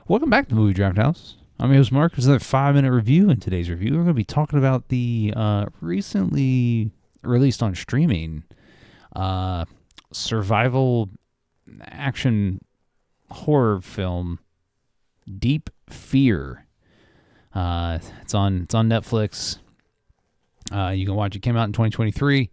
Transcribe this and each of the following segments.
Welcome back to Movie Draft House. I'm your host, Mark. It's another 5-minute review. In today's review, we're going to be talking about the recently released on streaming survival action horror film, Deep Fear. It's on Netflix. You can watch it. It came out in 2023.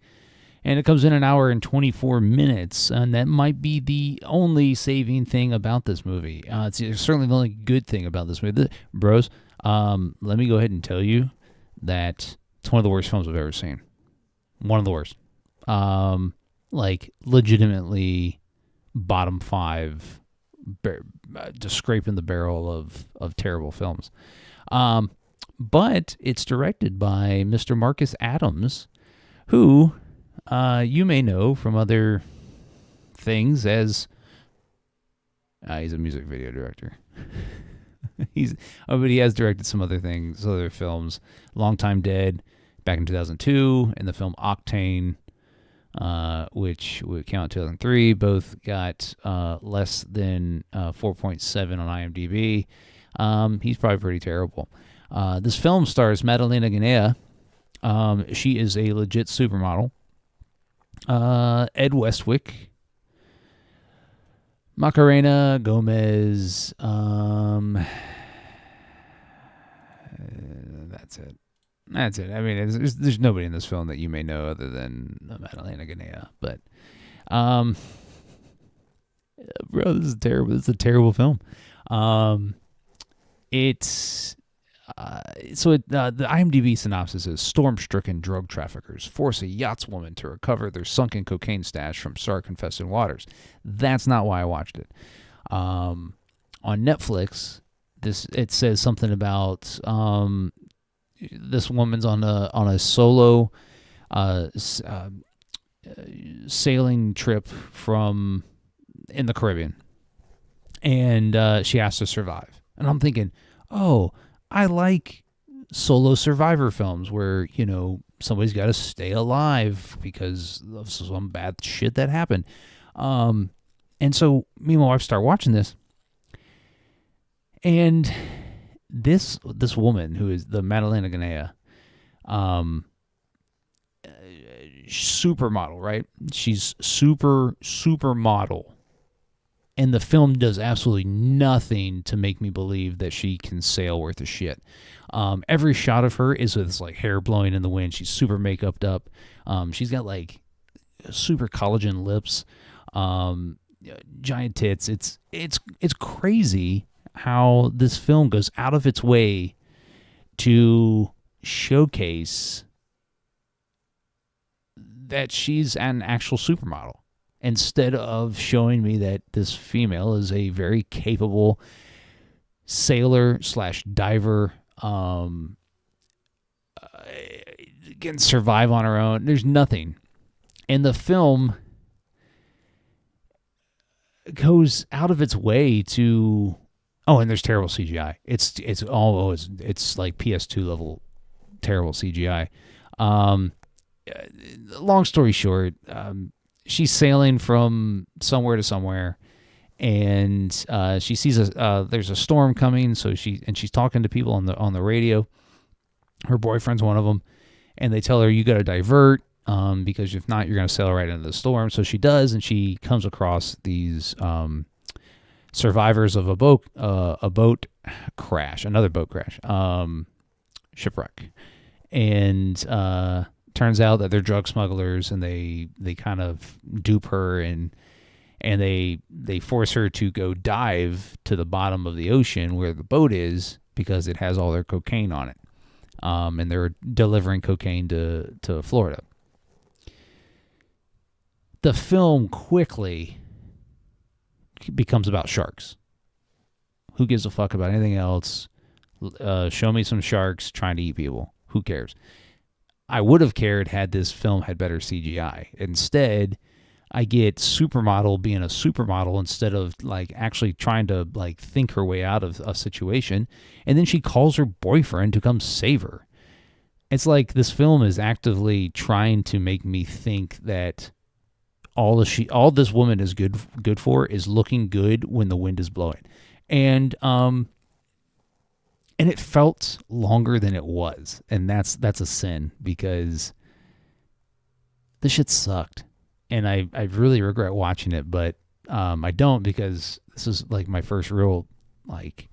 And it comes in an hour and 24 minutes, and that might be the only saving thing about this movie. It's certainly the only good thing about this movie. Bros, let me go ahead and tell you that it's one of the worst films I've ever seen. One of the worst. Legitimately bottom 5, just scraping the barrel of terrible films. But it's directed by Mr. Marcus Adams, who... you may know from other things as he's a music video director. But he has directed some other things, other films. Long Time Dead, back in 2002, and the film Octane, which would count 2003. Both got less than 4.7 on IMDb. He's probably pretty terrible. This film stars Madalena Guinea. She is a legit supermodel. Ed Westwick, Macarena Gomez, that's it. I mean, there's nobody in this film that you may know other than Madalena Guinea, but, bro, this is terrible. This is a terrible film. The IMDb synopsis is: storm-stricken drug traffickers force a yachtswoman to recover their sunken cocaine stash from shark-infested waters. That's not why I watched it. On Netflix, it says something about this woman's on a solo sailing trip in the Caribbean, and she has to survive. And I'm thinking, oh, I like solo survivor films where, somebody's got to stay alive because of some bad shit that happened. And so me and my wife start watching this. And this woman, who is the Madalena Guinea, supermodel, right? She's supermodel. And the film does absolutely nothing to make me believe that she can sail worth a shit. Every shot of her is with hair blowing in the wind. She's super makeuped up. She's got super collagen lips, giant tits. It's crazy how this film goes out of its way to showcase that she's an actual supermodel, instead of showing me that this female is a very capable sailor/diver, can survive on her own. There's nothing. And the film goes out of its way to... Oh, and there's terrible CGI. It's like PS2 level terrible CGI. Long story short, she's sailing from somewhere to somewhere, and she sees there's a storm coming. So she's talking to people on the radio. Her boyfriend's one of them, and they tell her, you got to divert, because if not, you're going to sail right into the storm. So she does, and she comes across these survivors of another boat crash, shipwreck, and turns out that they're drug smugglers, and they kind of dupe her, and they force her to go dive to the bottom of the ocean where the boat is, because it has all their cocaine on it. And they're delivering cocaine to Florida. The film quickly becomes about sharks. Who gives a fuck about anything else? Show me some sharks trying to eat people. Who cares? I would have cared had this film had better CGI. Instead, I get supermodel being a supermodel instead of actually trying to think her way out of a situation. And then she calls her boyfriend to come save her. It's like this film is actively trying to make me think that all this woman is good for is looking good when the wind is blowing. And it felt longer than it was, and that's a sin because this shit sucked, and I really regret watching it, but I don't, because this is like my first real like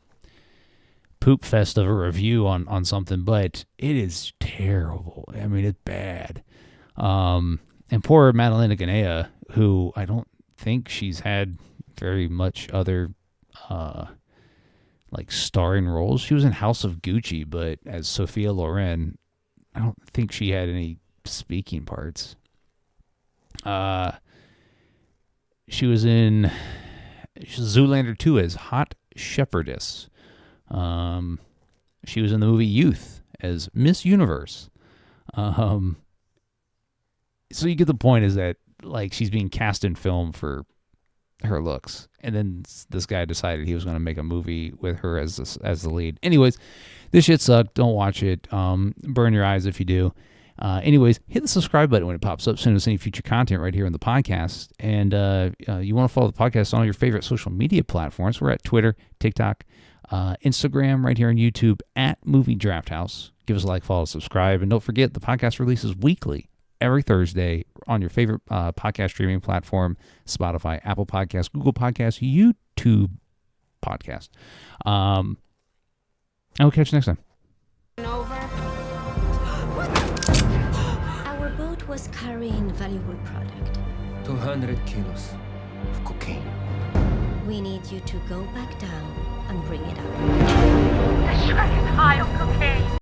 poop fest of a review on something, but it is terrible. I mean, it's bad. And poor Madalena Ganea, who I don't think she's had very much other like starring roles. She was in House of Gucci, but as Sophia Loren, I don't think she had any speaking parts. She was in Zoolander 2 as Hot Shepherdess. She was in the movie Youth as Miss Universe. So you get the point, is that like she's being cast in film for her looks, and then this guy decided he was going to make a movie with her as the lead. Anyways, this shit sucked. Don't watch it. Burn your eyes if you do. Anyways, hit the subscribe button when it pops up. Send us any future content right here in the podcast. And you want to follow the podcast on all your favorite social media platforms. We're at Twitter, TikTok, Instagram, right here on YouTube at Movie Draft House. Give us a like, follow, subscribe, and don't forget the podcast releases weekly, every Thursday, on your favorite podcast streaming platform: Spotify, Apple Podcasts, Google Podcasts, YouTube Podcast. I will catch you next time. Our boat was carrying valuable product. 200 kilos of cocaine. We need you to go back down and bring it up. The shredded pile of cocaine.